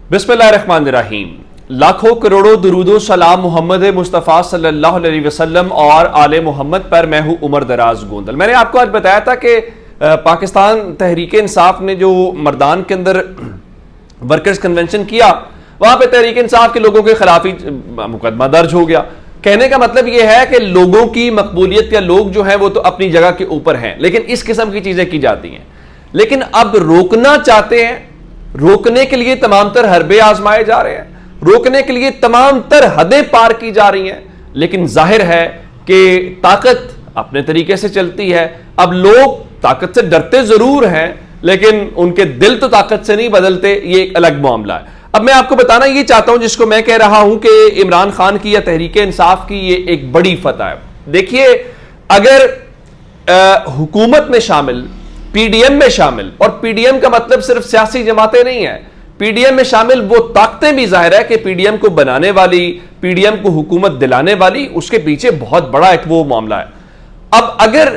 बिस्मिल्लाहिर्रहमानिर्रहीम। लाखों करोड़ों दुरूदो सलाम मोहम्मद मुस्तफ़ा सल्लल्लाहु अलैहि वसल्लम और आले मोहम्मद पर। मैं हूं उमर दराज गोंदल। मैंने आपको आज बताया था कि पाकिस्तान तहरीक इंसाफ ने जो मर्दान के अंदर वर्कर्स कन्वेंशन किया, वहां पे तहरीक इंसाफ के लोगों के खिलाफ ही मुकदमा दर्ज हो गया। कहने का मतलब यह है कि लोगों की मकबूलियत या लोग जो है वो तो अपनी जगह के ऊपर हैं, लेकिन इस किस्म की चीजें की जाती हैं। लेकिन अब रोकना चाहते हैं, रोकने के लिए तमाम तर हरबे आजमाए जा रहे हैं, रोकने के लिए तमाम तर हदें पार की जा रही हैं। लेकिन जाहिर है कि ताकत अपने तरीके से चलती है। अब लोग ताकत से डरते जरूर हैं, लेकिन उनके दिल तो ताकत से नहीं बदलते। ये एक अलग मामला है। अब मैं आपको बताना ये चाहता हूं, जिसको मैं कह रहा हूं कि इमरान खान की या तहरीक इंसाफ की ये एक बड़ी फतह है। देखिए, अगर हुकूमत में शामिल, पीडीएम में शामिल, और पीडीएम का मतलब सिर्फ सियासी जमातें नहीं है, पीडीएम में शामिल वो ताकतें भी जाहिर है कि पीडीएम को बनाने वाली, पीडीएम को हुकूमत दिलाने वाली, उसके पीछे बहुत बड़ा एक वो मामला है। अब अगर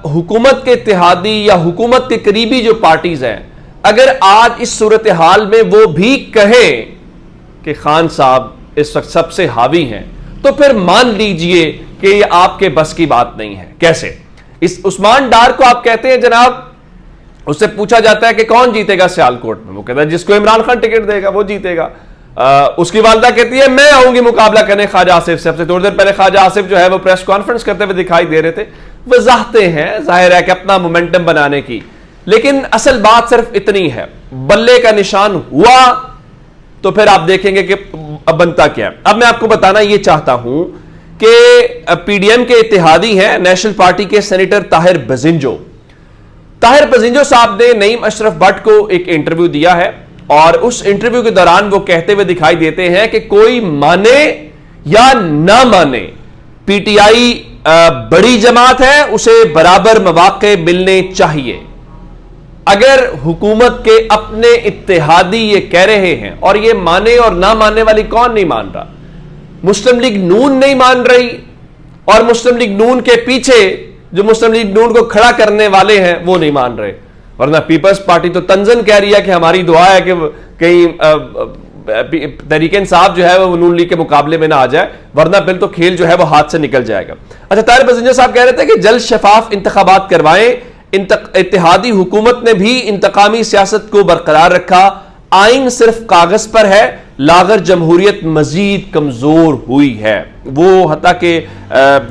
हुकूमत के इत्तेहादी या हुकूमत के करीबी जो पार्टीज हैं, अगर आज इस सूरत हाल में वो भी कहें कि खान साहब इस वक्त सबसे हावी हैं, तो फिर मान लीजिए कि ये आपके बस की बात नहीं है। कैसे? इस उस्मान डार को आप कहते हैं जनाब, उससे पूछा जाता है कि कौन जीतेगा सियालकोट में, वो कहता है जिसको इमरान खान टिकट देगा वो जीतेगा। उसकी वालदा कहती है मैं आऊंगी मुकाबला करने ख्वाजा आसिफ से। थोड़ी देर पहले ख्वाजा आसिफ जो है वो प्रेस कॉन्फ्रेंस करते हुए दिखाई दे रहे थे। वजाहतें हैं जाहिर है कि अपना मोमेंटम बनाने की, लेकिन असल बात सिर्फ इतनी है, बल्ले का निशान हुआ तो फिर आप देखेंगे कि अब बनता क्या है। अब मैं आपको बताना यह चाहता हूं कि पीडीएम के इत्तेहादी हैं नेशनल पार्टी के सेनेटर ताहिर बजिंजो साहब ने नईम अशरफ भट्ट को एक इंटरव्यू दिया है, और उस इंटरव्यू के दौरान वो कहते हुए दिखाई देते हैं कि कोई माने या ना माने, पीटीआई बड़ी जमात है, उसे बराबर मौके मिलने चाहिए। अगर हुकूमत के अपने इत्तेहादी ये कह रहे हैं, और ये माने और ना मानने वाली कौन नहीं मान रहा? मुस्लिम लीग नून नहीं मान रही, और मुस्लिम लीग नून के पीछे जो मुस्लिम लीग नून को खड़ा करने वाले हैं वो नहीं मान रहे। वरना पीपल्स पार्टी तो तंजन कह रही है कि हमारी दुआ है कि कहीं तहरीक इंसाफ जो है वो नून लीग के मुकाबले में ना आ जाए, वरना फिर तो खेल जो है वो हाथ से निकल जाएगा। अच्छा, ताहिर बजिंजो साहब कह रहे थे कि जल्द शफाफ इंतखाबात करवाएं। इत्तेहादी हुकूमत ने भी इंतकामी सियासत को बरकरार रखा। आइन सिर्फ कागज पर है, लागर जमहूरियत मजीद कमजोर हुई है। वो हत्ता के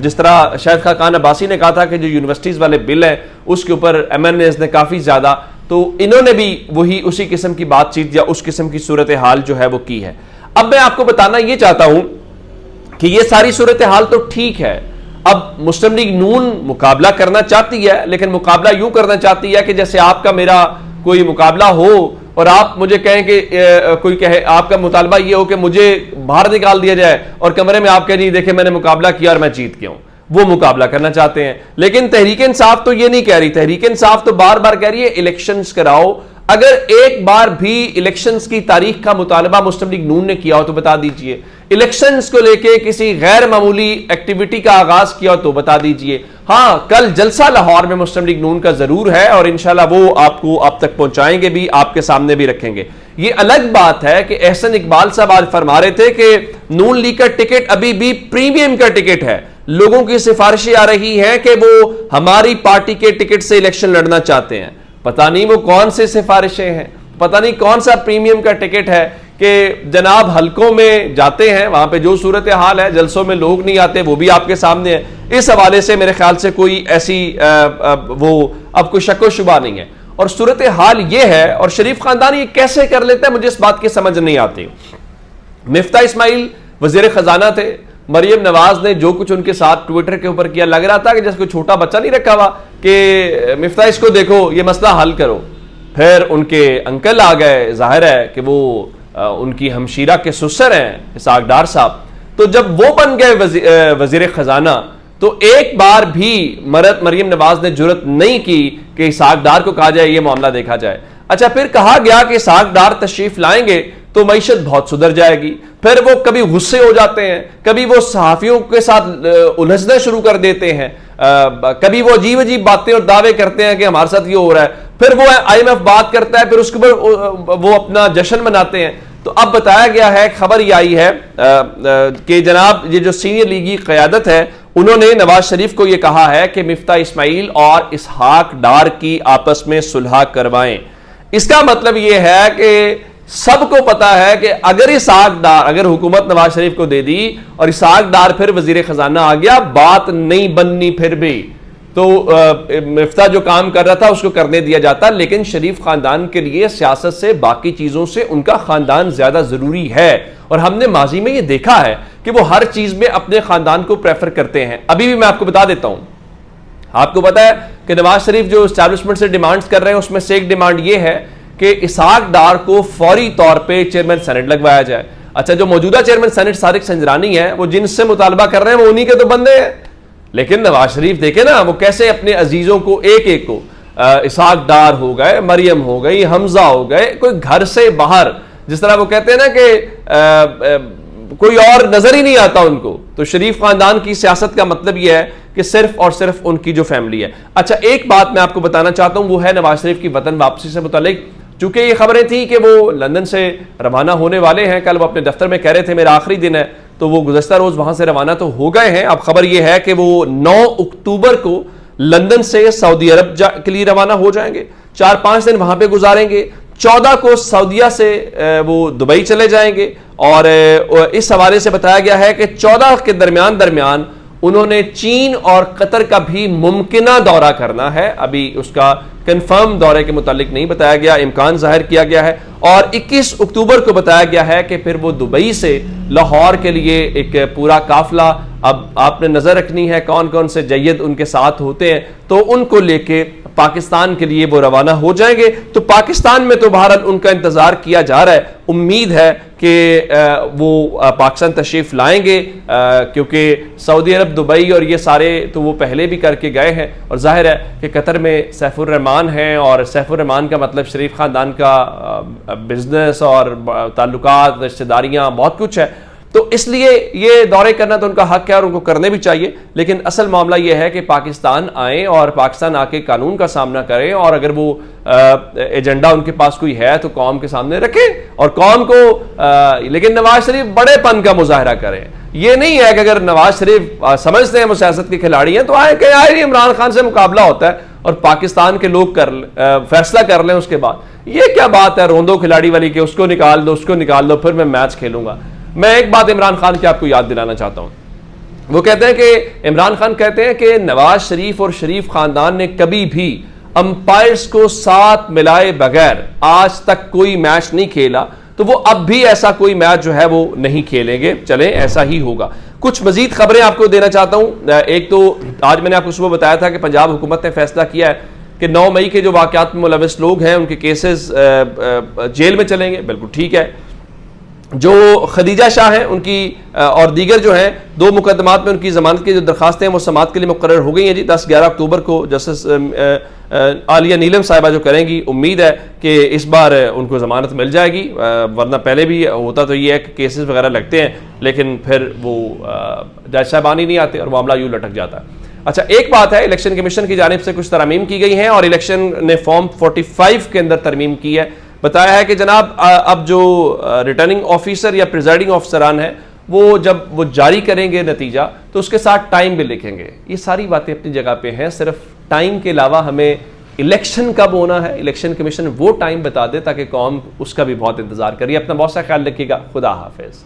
जिस तरह शाहिद खान अब्बासी ने कहा था कि जो यूनिवर्सिटीज वाले बिल है उसके ऊपर एमएनएस ने काफी ज्यादा, तो इन्होंने भी वही उसी किस्म की बातचीत या उस किस्म की सूरत हाल जो है वो की है। अब मैं आपको बताना यह चाहता हूं कि यह सारी सूरत हाल तो ठीक है। अब मुस्लिम लीग नून मुकाबला करना चाहती है, लेकिन मुकाबला यूं करना चाहती है कि जैसे आपका मेरा कोई मुकाबला हो और आप मुझे कहें कि कोई कहे, आपका मुतालबा ये हो कि मुझे बाहर निकाल दिया जाए और कमरे में आप कह जी देखे मैंने मुकाबला किया और मैं जीत गया हूं। वो मुकाबला करना चाहते हैं, लेकिन तहरीक इंसाफ तो ये नहीं कह रही। तहरीक इंसाफ तो बार बार कह रही है इलेक्शंस कराओ। अगर एक बार भी इलेक्शंस की तारीख का मुतालबा मुस्लिम लीग नून ने किया हो तो बता दीजिए। इलेक्शंस को लेके किसी गैर मामूली एक्टिविटी का आगाज किया हो तो बता दीजिए। हां, कल जलसा लाहौर में मुस्लिम लीग नून का जरूर है, और इंशाल्लाह वो आपको आप तक पहुंचाएंगे भी, आपके सामने भी रखेंगे। ये अलग बात है कि एहसन इकबाल साहब आज फरमा रहे थे कि नून लीग का टिकट अभी भी प्रीमियम का टिकट है। लोगों की सिफारिशें आ रही हैं कि वो हमारी पार्टी के टिकट से इलेक्शन लड़ना चाहते हैं। पता नहीं वो कौन से सिफारिशें हैं, पता नहीं कौन सा प्रीमियम का टिकट है कि जनाब हलकों में जाते हैं, वहां पे जो सूरत हाल है, जलसों में लोग नहीं आते, वो भी आपके सामने है। इस हवाले से मेरे ख्याल से कोई ऐसी वो अब कोई शक व शुबा नहीं है। और सूरत हाल ये है, और शरीफ खानदान ये कैसे कर लेता है मुझे इस बात की समझ नहीं आती। मिफ्ता इस्माइल वजीर खजाना थे, मरियम नवाज ने जो कुछ उनके साथ ट्विटर के ऊपर किया, लग रहा था कि जैसे कोई छोटा बच्चा नहीं रखा हुआ कि मिफ्ता इसको देखो ये मसला हल करो। फिर उनके अंकल आ गए, जाहिर है कि वो उनकी हमशीरा के ससुर हैं इसहाक डार साहब। तो जब वो बन गए वजीर खजाना, तो एक बार भी मरियम नवाज ने जुर्रत नहीं की कि इसहाक डार को कहा जाए ये मामला देखा जाए। अच्छा, फिर कहा गया कि इसहाक डार तशरीफ लाएंगे तो मईशत बहुत सुधर जाएगी। फिर वो कभी गुस्से हो जाते हैं, कभी वो सहाफियों के साथ उलझना शुरू कर देते हैं, कभी वो अजीब अजीब बातें और दावे करते हैं कि हमारे साथ ये हो रहा है, फिर वो IMF बात करता है, फिर उसके ऊपर वो अपना जश्न मनाते हैं। तो अब बताया गया है, खबर ये आई है कि जनाब ये जो सीनियर लीगी क़यादत है उन्होंने नवाज शरीफ को यह कहा है कि मिफ्ता इस्माइल और इसहाक डार की आपस में सुलह करवाएं। इसका मतलब यह है कि सबको पता है कि अगर इसहाक डार, अगर हुकूमत नवाज शरीफ को दे दी और इसहाक डार फिर वजीर खजाना आ गया, बात नहीं बननी फिर भी। तो मिफ्ता जो काम कर रहा था उसको करने दिया जाता, लेकिन शरीफ खानदान के लिए सियासत से, बाकी चीजों से उनका खानदान ज्यादा जरूरी है। और हमने माजी में ये देखा है कि वो हर चीज में अपने खानदान को प्रेफर करते हैं। अभी भी मैं आपको बता देता हूं, आपको पता है कि नवाज शरीफ जो एस्टैब्लिशमेंट से डिमांड्स कर रहे हैं उसमें से एक डिमांड ये है कि इसहाक डार को फौरी तौर पर चेयरमैन सेनेट लगवाया जाए। अच्छा, जो मौजूदा चेयरमैन सेनेट सारिक संजरानी है, वो जिनसे मुतालबा कर रहे हैं वो उन्हीं के तो बंदे हैं। लेकिन नवाज शरीफ देखे ना वो कैसे अपने अजीजों को एक एक को, इसहाक डार हो गए, मरियम हो गई, हमजा हो गए, कोई घर से बाहर, जिस तरह वो कहते हैं ना कि कोई और नजर ही नहीं आता उनको। तो शरीफ खानदान की सियासत का मतलब यह है कि सिर्फ और सिर्फ उनकी जो फैमिली है। अच्छा, एक बात मैं आपको बताना चाहता हूं, वो है नवाज शरीफ की वतन वापसी से मुतालिक। चूंकि ये खबरें थी कि वो लंदन से रवाना होने वाले हैं, कल वो अपने दफ्तर में कह रहे थे मेरा आखिरी दिन है, तो वो गुज़श्ता रोज वहां से रवाना तो हो गए हैं। अब खबर ये है कि वो 9 अक्टूबर को लंदन से सऊदी अरब के लिए रवाना हो जाएंगे, 4-5 दिन वहां पे गुजारेंगे। 14 को सऊदीया से वो दुबई चले जाएंगे और इस हवाले से बताया गया है कि 14 के दरमियान उन्होंने चीन और कतर का भी मुमकिना दौरा करना है। अभी उसका कंफर्म दौरे के मुतालिक नहीं बताया गया, इम्कान जाहिर किया गया है। और 21 अक्टूबर को बताया गया है कि फिर वो दुबई से लाहौर के लिए एक पूरा काफिला, अब आपने नजर रखनी है कौन कौन से जय्यद उनके साथ होते हैं, तो उनको लेके पाकिस्तान के लिए वो रवाना हो जाएंगे। तो पाकिस्तान में तो बहरहाल उनका इंतजार किया जा रहा है, उम्मीद है कि वो पाकिस्तान तशरीफ लाएंगे, क्योंकि सऊदी अरब, दुबई और ये सारे तो वो पहले भी करके गए हैं। और जाहिर है कि कतर में सैफुर रहमान हैं, और सैफुर रहमान का मतलब शरीफ खानदान का बिजनेस और ताल्लुकात, रिश्तेदारियां, बहुत कुछ है। तो इसलिए ये दौरे करना तो उनका हक है और उनको करने भी चाहिए। लेकिन असल मामला ये है कि पाकिस्तान आए और पाकिस्तान आके कानून का सामना करें, और अगर वो एजेंडा उनके पास कोई है तो कौम के सामने रखें और कौम को लेकिन नवाज शरीफ बड़ेपन का मुजाहरा करें। ये नहीं है कि अगर नवाज शरीफ समझते हैं वो सियासत के खिलाड़ी हैं तो आए कि यार इमरान खान से मुकाबला होता है और पाकिस्तान के लोग फैसला कर लें उसके बाद। ये क्या बात है रोंदो खिलाड़ी वाली कि उसको निकाल दो फिर मैं मैच खेलूंगा। मैं एक बात इमरान खान की आपको याद दिलाना चाहता हूं। वो कहते हैं कि इमरान खान कहते हैं कि नवाज शरीफ और शरीफ खानदान ने कभी भी अंपायर्स को साथ मिलाए बगैर आज तक कोई मैच नहीं खेला, तो वो अब भी ऐसा कोई मैच जो है वो नहीं खेलेंगे। चलें, ऐसा ही होगा। कुछ मजीद खबरें आपको देना चाहता हूं। एक तो आज मैंने आपको सुबह बताया था कि पंजाब हुकूमत ने फैसला किया है कि 9 मई के जो वाकयात में मुलविस लोग हैं उनके केसेस जेल में चलेंगे। बिल्कुल ठीक है। जो खदीजा शाह हैं उनकी और दीगर जो हैं 2 मुकदमात में उनकी जमानत की जो दरखास्तें हैं वो समाअत के लिए मुकर्रर हो गई हैं जी। 10-11 अक्टूबर को जस्टिस आलिया नीलम साहिबा जो करेंगी, उम्मीद है कि इस बार उनको जमानत मिल जाएगी, वरना पहले भी होता तो ये है कि केसेस वगैरह लगते हैं लेकिन फिर वो जज साहबान ही नहीं आते और मामला यूँ लटक जाता है। अच्छा, एक बात है, इलेक्शन कमीशन की जानिब से कुछ तरमीम की गई हैं और इलेक्शन ने फॉर्म 45 के अंदर तरमीम की है। बताया है कि जनाब अब जो रिटर्निंग ऑफिसर या प्रिजाइडिंग ऑफिसरान है वो जब वो जारी करेंगे नतीजा तो उसके साथ टाइम भी लिखेंगे। ये सारी बातें अपनी जगह पे हैं, सिर्फ टाइम के अलावा हमें इलेक्शन कब होना है, इलेक्शन कमीशन वो टाइम बता दे ताकि कौम उसका भी बहुत इंतजार करिए। अपना बहुत सा ख्याल रखिएगा। खुदा हाफिज।